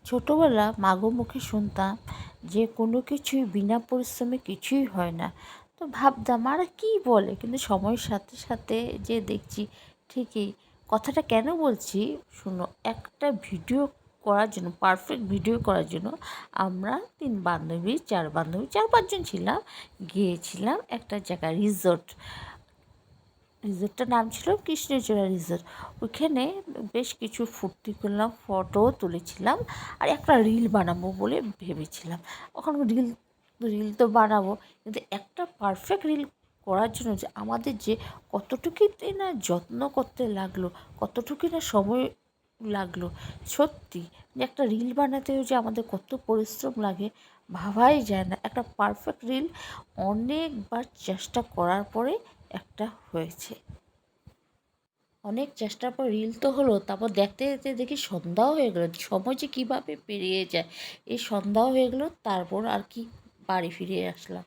ছোটোবেলা মাগো মুখে শুনতাম যে কোনো কিছুই বিনা পরিশ্রমে কিছুই হয় না। তো ভাবতাম আর কী বলে, কিন্তু সময়ের সাথে সাথে যে দেখছি ঠিকই কথাটা কেন বলছি শুনো। একটা ভিডিও করার জন্য, পারফেক্ট ভিডিও করার জন্য আমরা চার পাঁচজন ছিলাম, গিয়েছিলাম একটা জায়গায় রিসোর্টটার নাম ছিল কৃষ্ণচূড়া রিসোর্ট। ওইখানে বেশ কিছু ফুর্তি করলাম, ফটোও তুলেছিলাম, আর একটা রিল বানাবো বলে ভেবেছিলাম। ওখানে রিল তো বানাবো, কিন্তু একটা পারফেক্ট রিল করার জন্য যে আমাদের যে কতটুকুই না যত্ন করতে লাগলো, কতটুকুই না সময় লাগলো। সত্যি যে একটা রিল বানাতেও যে আমাদের কত পরিশ্রম লাগে ভাবাই যায় না। একটা পারফেক্ট রিল অনেকবার চেষ্টা করার পরে একটা হয়েছে। অনেক চেষ্টার পর রিল তো হলো, তারপর দেখতে দেখতে দেখি সন্ধ্যাও হয়ে গেলো। সময় যে কীভাবে পেরিয়ে যায়, এই সন্ধ্যাও হয়ে গেলো, তারপর আর কি বাড়ি ফিরে আসলাম।